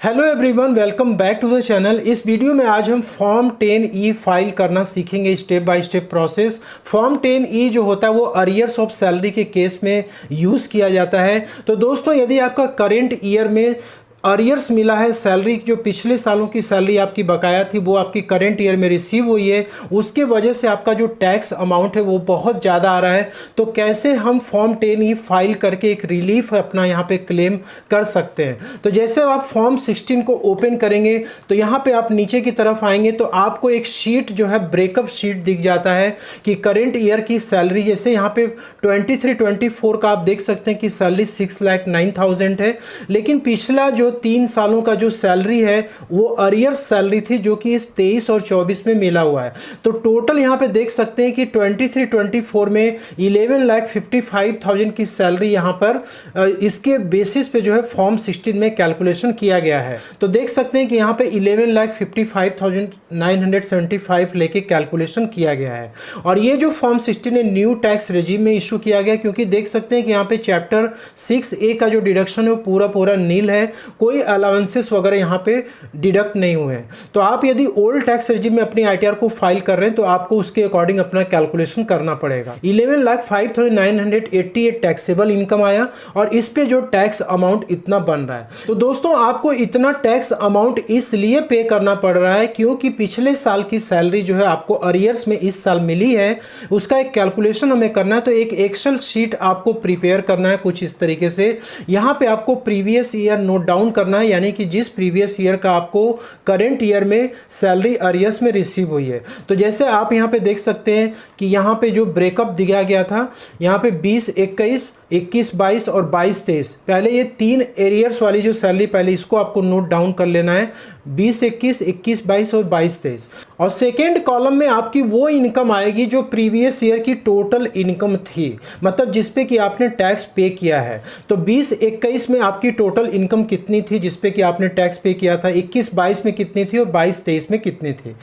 Hello everyone, welcome back to the channel. इस video में आज हम फॉर्म 10E फाइल करना सीखेंगे, step by step process. Form 10E जो होता है वो अरियर्स ऑफ सैलरी के केस में यूज़ किया जाता है। तो दोस्तों, यदि आपका करेंट ईयर में अरियर्स मिला है, सैलरी जो पिछले सालों की सैलरी आपकी बकाया थी वो आपकी करेंट ईयर में रिसीव हुई है, उसके वजह से आपका जो टैक्स अमाउंट है वो बहुत ज़्यादा आ रहा है, तो कैसे हम फॉर्म 10E फाइल करके एक रिलीफ अपना यहाँ पे क्लेम कर सकते हैं। तो जैसे आप फॉर्म 16 को ओपन करेंगे तो यहाँ पे आप नीचे की तरफ आएंगे तो आपको एक शीट जो है ब्रेकअप शीट दिख जाता है कि करेंट ईयर की सैलरी, जैसे यहाँ पे 23-24 का आप देख सकते हैं कि सैलरी 6,09,000 है, लेकिन पिछला जो 3 सालों का जो सैलरी है वो अरियर सैलरी थी जो कि इस 23 और 24 में मिला हुआ है। तो टोटल यहाँ पे देख सकते हैं कि 23-24 में 11,55,000 की सैलरी यहाँ पर इसके बेसिस पे जो है फॉर्म 16 में कैलकुलेशन किया गया है। तो देख सकते हैं कि यहाँ पे 11,55,975 लेके कैलकुलेशन किया गया है। और ये जो फॉर्म 16 है न्यू टैक्स रेजिम में इशू किया गया, क्योंकि देख सकते हैं कि यहाँ पे चैप्टर 6A का जो डिडक्शन है वो पूरा नील है, कोई अलाउंसेस वगैरह यहाँ पे डिडक्ट नहीं हुए हैं। तो आप यदि ओल्ड टैक्स रेजिम में अपनी आईटीआर को फाइल कर रहे हैं तो आपको उसके अकॉर्डिंग अपना कैलकुलेशन करना पड़ेगा। 11,05,988 टैक्सेबल इनकम आया और इस पे जो टैक्स अमाउंट इतना बन रहा है। तो दोस्तों, आपको इतना टैक्स अमाउंट इसलिए पे करना पड़ रहा है क्योंकि पिछले साल की सैलरी जो है आपको अरियर्स में इस साल मिली है, उसका एक कैलकुलेशन हमें करना है। तो एक एक्सेल शीट आपको प्रिपेयर करना है कुछ इस तरीके से। यहाँ पे आपको प्रीवियस ईयर नोट डाउन करना है, यानी कि जिस प्रीवियस ईयर का आपको करंट ईयर में सैलरी अरियर्स में रिसीव हुई है। तो जैसे आप यहाँ पे देख सकते हैं कि यहाँ पे जो ब्रेकअप दिया गया था, यहाँ पे 20-21, 21-22 और 22-23, पहले ये 3 एरियर्स वाली जो सैलरी पहले इसको आपको नोट डाउन कर लेना है, 20-21, 21-22 और 22-23। और सेकेंड कॉलम में आपकी वो इनकम आएगी जो प्रीवियस ईयर की टोटल इनकम थी, मतलब जिसपे कि आपने टैक्स पे किया है। तो 20-21 में आपकी टोटल इनकम कितनी थी जिसपे कि आपने टैक्स पे किया था, 21-22 में कितनी थी और 22-23 में कितनी थी।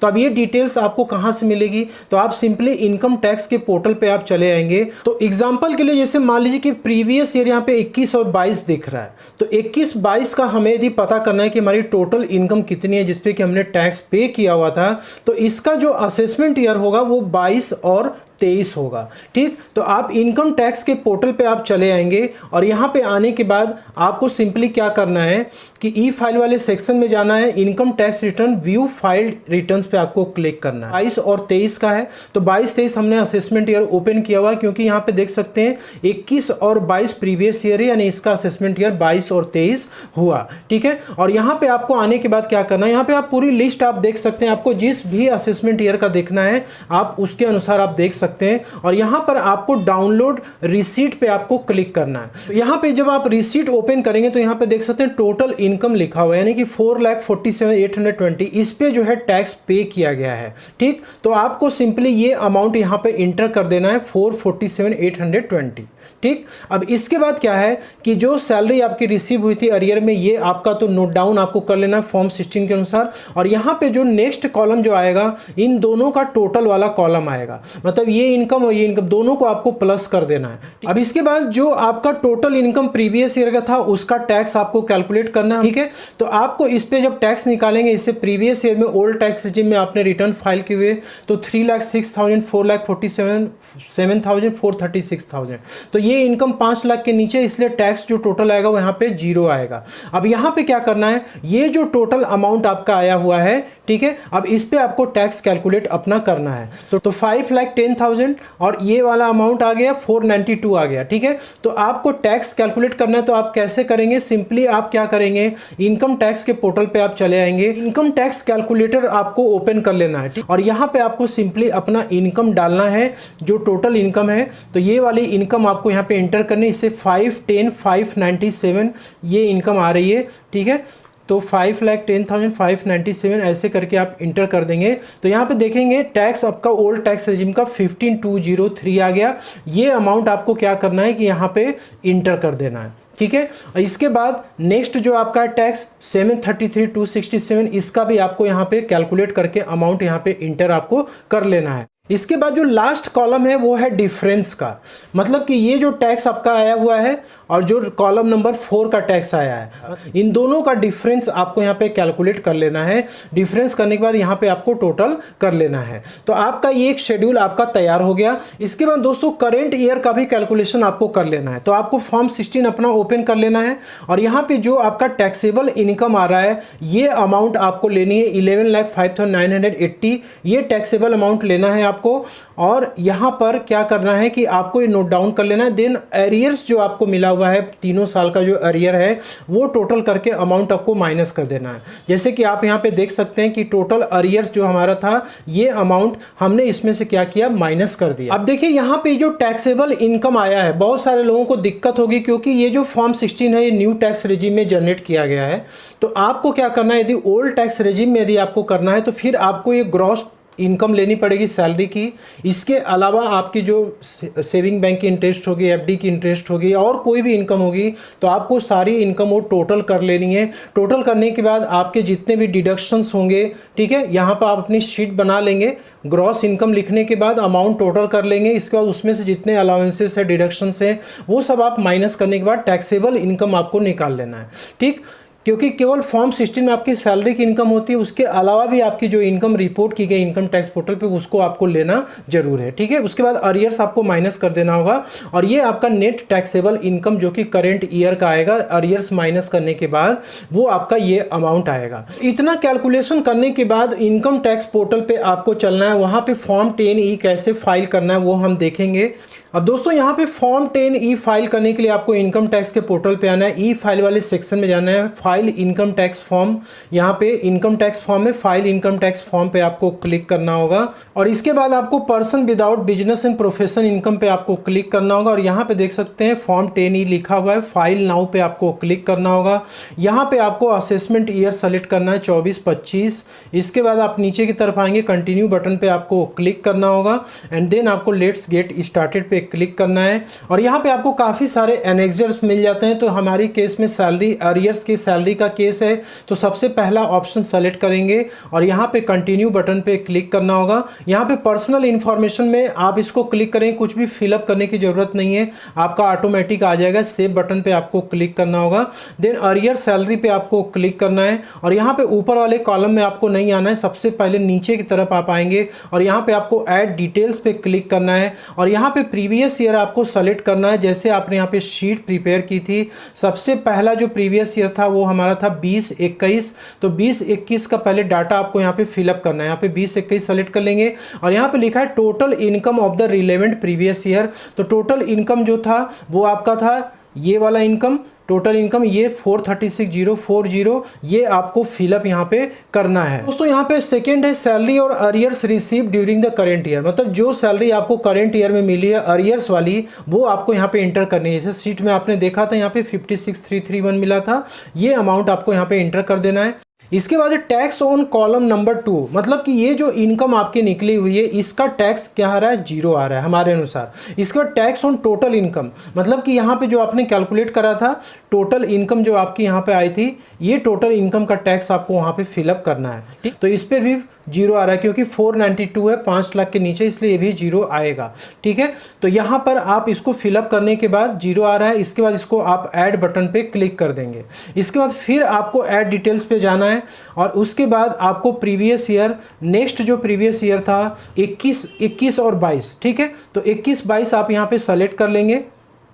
तो अब ये डिटेल्स आपको कहाँ से मिलेगी, तो आप सिंपली इनकम टैक्स के पोर्टल पे आप चले आएंगे। तो एग्जांपल के लिए जैसे मान लीजिए कि प्रीवियस ईयर यहाँ पे 21 और 22 दिख रहा है, तो 21-22 का हमें यदि पता करना है कि हमारी टोटल इनकम कितनी है जिसपे कि हमने टैक्स पे किया हुआ था, तो इसका जो असेसमेंट ईयर होगा वो 22 और 23 होगा। ठीक, तो आप इनकम टैक्स के पोर्टल पे आप चले आएंगे और यहाँ पे आने के बाद आपको सिंपली क्या करना है कि ई फाइल वाले सेक्शन में जाना है, income tax return view filed returns पे आपको क्लिक करना है। 22 और 23 का है, तो 22-23 हमने असेसमेंट ईयर ओपन किया हुआ है, क्योंकि यहाँ पे देख सकते हैं 21 और 22 प्रीवियस ईयर है, यानी इसका असेसमेंट ईयर 22 और 23 हुआ। ठीक है, और यहाँ पे आपको आने के बाद क्या करना है, यहाँ पे आप पूरी लिस्ट आप देख सकते हैं, आपको जिस भी असेसमेंट ईयर का देखना है आप उसके अनुसार आप देख सकते हैं। और यहां पर आपको डाउनलोड रिसीट पे आपको क्लिक करना है। तो यहां पे जब आप रिसीट ओपन करेंगे तो यहां पे देख सकते हैं टोटल इनकम लिखा हुआ है, यानी कि 4,47,820, इस पे जो है टैक्स पे किया गया है। ठीक, तो आपको सिंपली ये अमाउंट यहां पे इंटर कर देना है, 447,820। ठीक, अब इसके बाद क्या है कि जो सैलरी आपकी रिसीव हुई थी अरियर में, ये आपका तो नोट डाउन आपको कर लेना है फॉर्म 16 के अनुसार। और यहाँ पे जो नेक्स्ट कॉलम जो आएगा, इन दोनों का टोटल वाला कॉलम आएगा, मतलब ये इनकम और ये इनकम दोनों को आपको प्लस कर देना है। अब इसके बाद जो आपका टोटल इनकम प्रीवियस ईयर का था उसका टैक्स आपको कैलकुलेट करना है। ठीक है, तो आपको इस पे जब टैक्स निकालेंगे, इससे प्रीवियस ईयर में ओल्ड टैक्स रेजिम में आपने रिटर्न फाइल किए हुए, तो 3,06,000, 4,47,000, 7,000, 4,36,000, तो ये इनकम 5 लाख के नीचे, इसलिए टैक्स जो टोटल आएगा वो यहाँ पे 0 आएगा। अब यहाँ पे क्या करना है, ये जो टोटल अमाउंट आपका आया हुआ है, ठीक है, अब इस पे आपको टैक्स कैलकुलेट अपना करना है। तो 5,10,000 और ये वाला अमाउंट आ गया 492 आ गया। ठीक है, तो आपको टैक्स कैलकुलेट करना है, तो आप कैसे करेंगे, सिंपली आप क्या करेंगे, इनकम टैक्स के पोर्टल पे आप चले आएंगे, इनकम टैक्स कैलकुलेटर आपको ओपन कर लेना है। ठीक, और यहाँ पे आपको सिंपली अपना इनकम डालना है, जो टोटल इनकम है, तो ये वाली इनकम आपको यहाँ पे एंटर करनी है। इससे 510,597 ये इनकम आ रही है। ठीक है, तो 5,10,597 ऐसे करके आप इंटर कर देंगे। तो यहाँ पे देखेंगे टैक्स आपका ओल्ड टैक्स रेजिम का 15,203 आ गया। ये अमाउंट आपको क्या करना है कि यहाँ पे इंटर कर देना है। ठीक है, इसके बाद नेक्स्ट जो आपका टैक्स 733,267, इसका भी आपको यहाँ पे कैलकुलेट करके अमाउंट यहाँ पे इंटर आपको कर लेना है। इसके बाद जो लास्ट कॉलम है वो है डिफरेंस का, मतलब कि ये जो टैक्स आपका आया हुआ है और जो कॉलम नंबर 4 का टैक्स आया है, इन दोनों का डिफरेंस आपको यहाँ पे कैलकुलेट कर लेना है। डिफरेंस करने के बाद यहाँ पे आपको टोटल कर लेना है। तो आपका ये एक शेड्यूल आपका तैयार हो गया। इसके बाद दोस्तों करंट ईयर का भी कैलकुलेशन आपको कर लेना है। तो आपको फॉर्म 16 अपना ओपन कर लेना है और यहाँ पे जो आपका टैक्सेबल इनकम आ रहा है ये अमाउंट आपको लेनी है 11,05,980, ये टैक्सेबल अमाउंट लेना है आपको। और यहाँ पर क्या करना है कि आपको ये नोट डाउन कर लेना है। देन एरियर्स जो आपको मिला हुआ है 3 साल का जो एरियर है वो टोटल करके अमाउंट आपको माइनस कर देना है। जैसे कि आप यहाँ पे देख सकते हैं कि टोटल एरियर्स जो हमारा था ये अमाउंट हमने इसमें से क्या किया, माइनस कर दिया। अब देखिए यहाँ पे जो टैक्सेबल इनकम आया है बहुत सारे लोगों को दिक्कत होगी क्योंकि ये जो फॉर्म 16 है ये न्यू टैक्स रेजिम में जनरेट किया गया है। तो आपको क्या करना है, यदि ओल्ड टैक्स रेजिम में यदि आपको करना है तो फिर आपको ये ग्रॉस इनकम लेनी पड़ेगी सैलरी की। इसके अलावा आपकी जो सेविंग बैंक की इंटरेस्ट होगी, एफडी की इंटरेस्ट होगी और कोई भी इनकम होगी तो आपको सारी इनकम वो टोटल कर लेनी है। टोटल करने के बाद आपके जितने भी डिडक्शंस होंगे, ठीक है, यहाँ पर आप अपनी शीट बना लेंगे। ग्रॉस इनकम लिखने के बाद अमाउंट टोटल कर लेंगे। इसके बाद उसमें से जितने अलाउंसेस है, डिडक्शंस है, वो सब आप माइनस करने के बाद टैक्सेबल इनकम आपको निकाल लेना है। ठीक, क्योंकि केवल फॉर्म 16 में आपकी सैलरी की इनकम होती है, उसके अलावा भी आपकी जो इनकम रिपोर्ट की गई इनकम टैक्स पोर्टल पे उसको आपको लेना जरूर है। ठीक है, उसके बाद अरियर्स आपको माइनस कर देना होगा और ये आपका नेट टैक्सेबल इनकम जो कि करंट ईयर का आएगा, अरियर्स माइनस करने के बाद वो आपका ये अमाउंट आएगा। इतना कैलकुलेशन करने के बाद इनकम टैक्स पोर्टल पे आपको चलना है। वहाँ पे फॉर्म 10E कैसे फाइल करना है वो हम देखेंगे। अब दोस्तों यहाँ पे फॉर्म 10E फाइल करने के लिए आपको इनकम टैक्स के पोर्टल पे आना है। ई फाइल वाले सेक्शन में जाना है, फाइल इनकम टैक्स फॉर्म। यहाँ पे इनकम टैक्स फॉर्म में फाइल इनकम टैक्स फॉर्म पे आपको क्लिक करना होगा और इसके बाद आपको person without business and profession income पे आपको क्लिक करना होगा और यहाँ पे देख सकते हैं फॉर्म 10E लिखा हुआ है। फाइल नाउ पे आपको क्लिक करना होगा। यहाँ पे आपको असेसमेंट ईयर सेलेक्ट करना है 24-25। इसके बाद आप नीचे की तरफ आएंगे, कंटिन्यू बटन पे आपको क्लिक करना होगा एंड देन आपको लेट्स गेट स्टार्टेड पे क्लिक करना है और यहाँ पे आपको काफ़ी सारे एनेक्सर्स मिल जाते हैं। तो हमारी केस में सैलरी अरियर्स की सैलरी का केस है तो सबसे पहला ऑप्शन सेलेक्ट करेंगे और यहाँ पे कंटिन्यू बटन पे क्लिक करना होगा। यहाँ पे पर्सनल इन्फॉर्मेशन में आप इसको क्लिक करें, कुछ भी फिलअप करने की ज़रूरत नहीं है, आपका ऑटोमेटिक आ जाएगा। सेव बटन पे आपको क्लिक करना होगा। देन अरियर सैलरी पे आपको क्लिक करना है और यहाँ पे ऊपर वाले कॉलम में आपको नहीं आना है, सबसे पहले नीचे की तरफ आप आएंगे और यहाँ पे आपको ऐड डिटेल्स पे क्लिक करना है और यहाँ पे प्रीवियस ईयर आपको सेलेक्ट करना है। जैसे आपने यहाँ पे शीट प्रिपेयर की थी, सबसे पहला जो प्रीवियस ईयर था वो हमारा था 20-21। तो 20-21 का पहले डाटा आपको यहाँ पे फिलअप करना है। यहाँ पे 20-21 सेलेक्ट कर लेंगे और यहाँ पे लिखा है total income of the relevant previous year. तो टोटल इनकम जो था वो आपका था ये वाला इनकम, टोटल इनकम ये 436,040, ये आपको फिलअप यहाँ पे करना है। दोस्तों यहाँ पे सेकंड है सैलरी और arrears receive during the current year, मतलब जो सैलरी आपको करेंट ईयर में मिली है अरियर्स वाली वो आपको यहाँ पे इंटर करनी है। जैसे सीट में आपने देखा था यहाँ पे 56,331 मिला था, ये अमाउंट आपको यहाँ पे इंटर कर देना है। इसके बाद टैक्स ऑन कॉलम नंबर 2, मतलब कि ये जो इनकम आपकी निकली हुई है इसका टैक्स क्या आ रहा है, 0 आ रहा है हमारे अनुसार। इसके बाद टैक्स ऑन टोटल इनकम, मतलब कि यहाँ पे जो आपने कैलकुलेट करा था टोटल इनकम जो आपकी यहाँ पे आई थी, ये टोटल इनकम का टैक्स आपको वहाँ पे फिलअप करना है। ठीक, तो इस पर भी 0 आ रहा है क्योंकि 492 है 5 लाख के नीचे, इसलिए ये भी 0 आएगा। ठीक है, तो यहाँ पर आप इसको फिलअप करने के बाद 0 आ रहा है। इसके बाद इसको आप ऐड बटन पे क्लिक कर देंगे। इसके बाद फिर आपको ऐड डिटेल्स पे जाना है और उसके बाद आपको प्रीवियस ईयर, नेक्स्ट जो प्रीवियस ईयर था 21 और 22, ठीक है, तो 21-22 आप यहाँ पे सेलेक्ट कर लेंगे।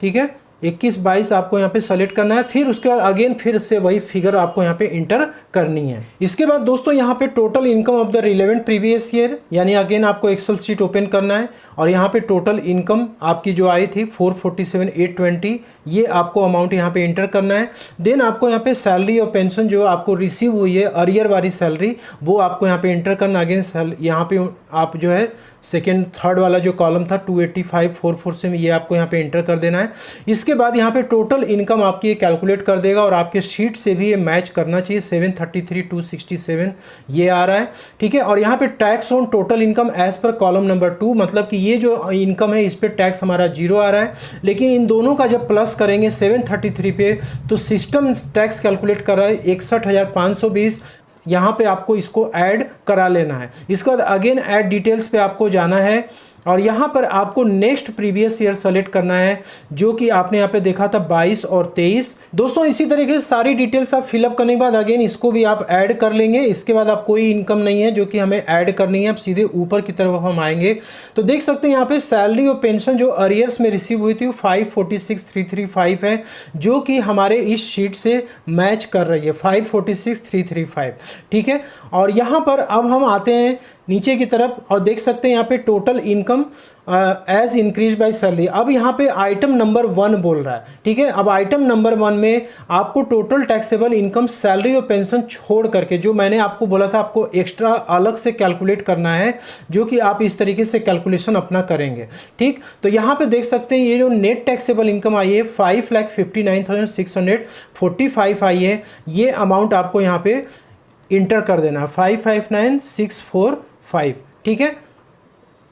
ठीक है, 21-22 आपको यहाँ पे सेलेक्ट करना है। फिर उसके बाद अगेन फिर से वही फिगर आपको यहाँ पे इंटर करनी है। इसके बाद दोस्तों यहाँ पे total income of the relevant previous year, यानी अगेन आपको एक्सेल शीट ओपन करना है और यहाँ पे टोटल इनकम आपकी जो आई थी 447,820, ये आपको अमाउंट यहाँ पे इंटर करना है। देन आपको यहाँ पे सैलरी और पेंशन जो आपको रिसीव हुई है अरियर वाली सैलरी, वो आपको यहाँ पे इंटर करना। अगेन यहाँ पे आप जो है सेकेंड थर्ड वाला जो कॉलम था 285,447 में, ये आपको यहाँ पे इंटर कर देना है। इसके बाद यहाँ पे टोटल इनकम आपकी ये कैलकुलेट कर देगा और आपके शीट से भी ये मैच करना चाहिए। 733,267 ये आ रहा है। ठीक है, और यहाँ पे tax on total income as per column number 2, मतलब कि ये जो इनकम है इस पे टैक्स हमारा 0 आ रहा है। लेकिन इन दोनों का जब प्लस करेंगे 733 पे तो सिस्टम टैक्स कैलकुलेट कर रहा है 61,520। यहाँ पे आपको इसको ऐड करा लेना है। इसके बाद अगेन ऐड डिटेल्स पे आपको जाना है और यहाँ पर आपको नेक्स्ट प्रीवियस ईयर सेलेक्ट करना है, जो कि आपने यहाँ पे देखा था 22 और 23। दोस्तों इसी तरीके से सारी डिटेल्स आप फिलअप करने के बाद अगेन इसको भी आप ऐड कर लेंगे। इसके बाद आप कोई इनकम नहीं है जो कि हमें ऐड करनी है, अब सीधे ऊपर की तरफ हम आएंगे तो देख सकते हैं यहाँ पे सैलरी और पेंशन जो अरियर्स में रिसीव हुई थी वो 546,335 है, जो कि हमारे इस शीट से मैच कर रही है 546,335। ठीक है, और यहाँ पर अब हम आते हैं नीचे की तरफ और देख सकते हैं यहाँ पे total income as increase by salary. अब यहाँ पे आइटम नंबर 1 बोल रहा है। ठीक है, अब आइटम नंबर 1 में आपको टोटल टैक्सेबल इनकम सैलरी और पेंशन छोड़ करके, जो मैंने आपको बोला था आपको एक्स्ट्रा अलग से कैलकुलेट करना है, जो कि आप इस तरीके से कैलकुलेशन अपना करेंगे। ठीक, तो यहाँ पे देख सकते हैं ये जो नेट टैक्सेबल इनकम आई है 5,59,645 आई है। ये अमाउंट आपको यहाँ पे इंटर कर देना 559,645। ठीक है,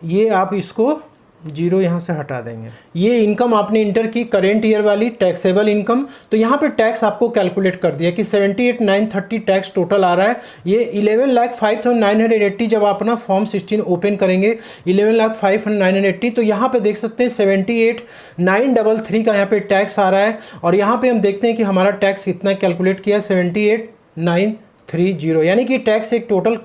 ये आप इसको 0 यहाँ से हटा देंगे। ये इनकम आपने इंटर की करेंट ईयर वाली टैक्सेबल इनकम, तो यहाँ पे टैक्स आपको कैलकुलेट कर दिया कि 78,930 टैक्स टोटल आ रहा है। ये 11,05,980 जब आप अपना फॉर्म 16 ओपन करेंगे 11,05,980, तो यहाँ पे देख सकते हैं 78,933 का यहाँ पे टैक्स आ रहा है। और यहाँ पे हम देखते हैं कि हमारा टैक्स कितना कैलकुलेट किया 78,930, यानी कि टैक्स एक टोटल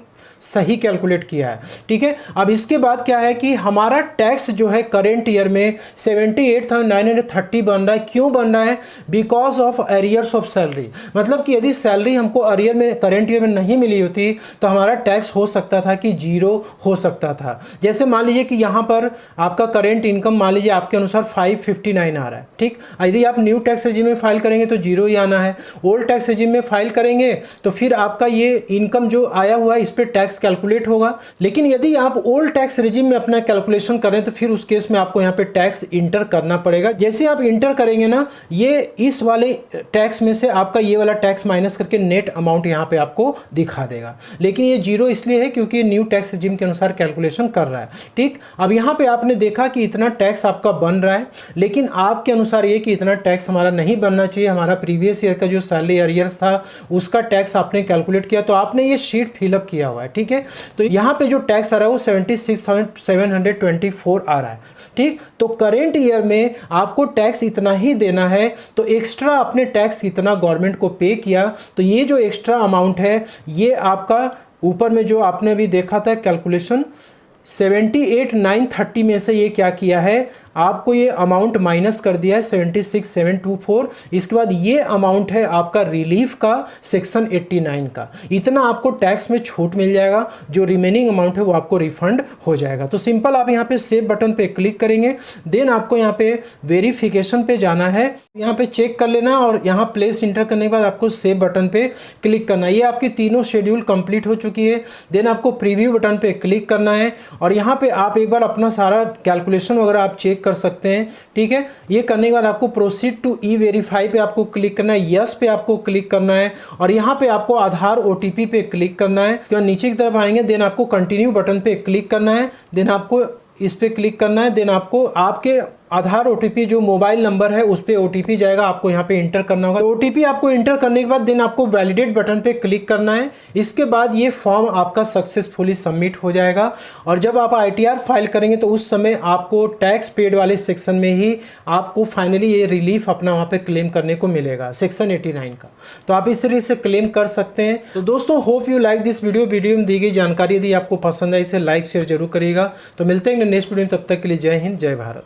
सही कैलकुलेट किया है। ठीक है, अब इसके बाद क्या है कि हमारा टैक्स जो है करेंट ईयर में 78,930 बन रहा है। क्यों बन रहा है? Because of arrears of salary. मतलब कि यदि सैलरी हमको अरियर में करेंट ईयर में नहीं मिली होती तो हमारा टैक्स हो सकता था कि 0 हो सकता था। जैसे मान लीजिए कि यहाँ पर आपका करेंट इनकम मान लीजिए आपके अनुसार 559 आ रहा है। ठीक, यदि आप न्यू टैक्स रेजिम में फाइल करेंगे तो 0 ही आना है। ओल्ड टैक्स रेजिम में फाइल करेंगे तो फिर आपका ये इनकम जो आया हुआ है इस पर टैक्स कैलकुलेट होगा। लेकिन यदि आप ओल्ड टैक्स रेजिम में अपना कैलकुलेशन करें तो फिर उस केस में आपको यहाँ पे टैक्स इंटर करना पड़ेगा। जैसे आप इंटर करेंगे ना, ये इस वाले टैक्स में से आपका ये वाला टैक्स माइनस करके नेट अमाउंट यहाँ पे आपको दिखा देगा। लेकिन ये 0 इसलिए है क्योंकि ये न्यू टैक्स रेजिम के अनुसार कैलकुलेशन कर रहा है। ठीक, अब यहाँ पे आपने देखा कि इतना टैक्स आपका बन रहा है, लेकिन आपके अनुसार ये कि इतना टैक्स हमारा नहीं बनना चाहिए। हमारा प्रीवियस ईयर का जो सैलरी अरियर्स था उसका टैक्स आपने कैलकुलेट किया, तो आपने ये शीट फिलअप किया हुआ है। ठीक है, तो यहाँ पे जो टैक्स आ रहा है वो 76,724 आ रहा है। ठीक, तो करेंट ईयर में आपको टैक्स इतना ही देना है, तो एक्स्ट्रा आपने टैक्स इतना गवर्नमेंट को पे किया, तो ये जो एक्स्ट्रा अमाउंट है ये आपका ऊपर में जो आपने अभी देखा था कैलकुलेशन 78,930 में से ये क्या किया है, आपको ये अमाउंट माइनस कर दिया है 76,724। इसके बाद ये अमाउंट है आपका रिलीफ का सेक्शन 89 का। इतना आपको टैक्स में छूट मिल जाएगा, जो रिमेनिंग अमाउंट है वो आपको रिफंड हो जाएगा। तो सिंपल आप यहाँ पे सेव बटन पे क्लिक करेंगे, देन आपको यहाँ पे वेरिफिकेशन पे जाना है, यहाँ पे चेक कर लेना और यहाँ प्लेस इंटर करने के बाद आपको सेव बटन पे क्लिक करना है। ये आपकी तीनों शेड्यूल कंप्लीट हो चुकी है। देन आपको प्रीव्यू बटन पे क्लिक करना है और यहाँ पे आप एक बार अपना सारा कैलकुलेशन वगैरह आप चेक कर सकते हैं। ठीक है, ये करने के बाद आपको प्रोसीड टू ई वेरीफाई पे आपको क्लिक करना है, यस पे आपको क्लिक करना है और यहाँ पे आपको आधार OTP पे क्लिक करना है। इसके बाद नीचे की तरफ आएंगे, देन आपको कंटिन्यू बटन पे क्लिक करना है, देन आपको इस पे क्लिक करना है, देन आपको आपके आधार OTP जो मोबाइल नंबर है उस पे OTP जाएगा, आपको यहाँ पे इंटर करना होगा। तो OTP आपको इंटर करने के बाद देन आपको वैलिडेट बटन पे क्लिक करना है। इसके बाद ये फॉर्म आपका सक्सेसफुली सबमिट हो जाएगा और जब आप ITR फाइल करेंगे तो उस समय आपको टैक्स पेड वाले सेक्शन में ही आपको फाइनली ये रिलीफ अपना वहाँ पे क्लेम करने को मिलेगा सेक्शन 89 का। तो आप इस तरीके से क्लेम कर सकते हैं। तो दोस्तों hope you like this video में दी गई जानकारी यदि आपको पसंद आई इसे लाइक शेयर जरूर करिएगा। तो मिलते हैं नेक्स्ट वीडियो में, तब तक के लिए जय हिंद जय भारत।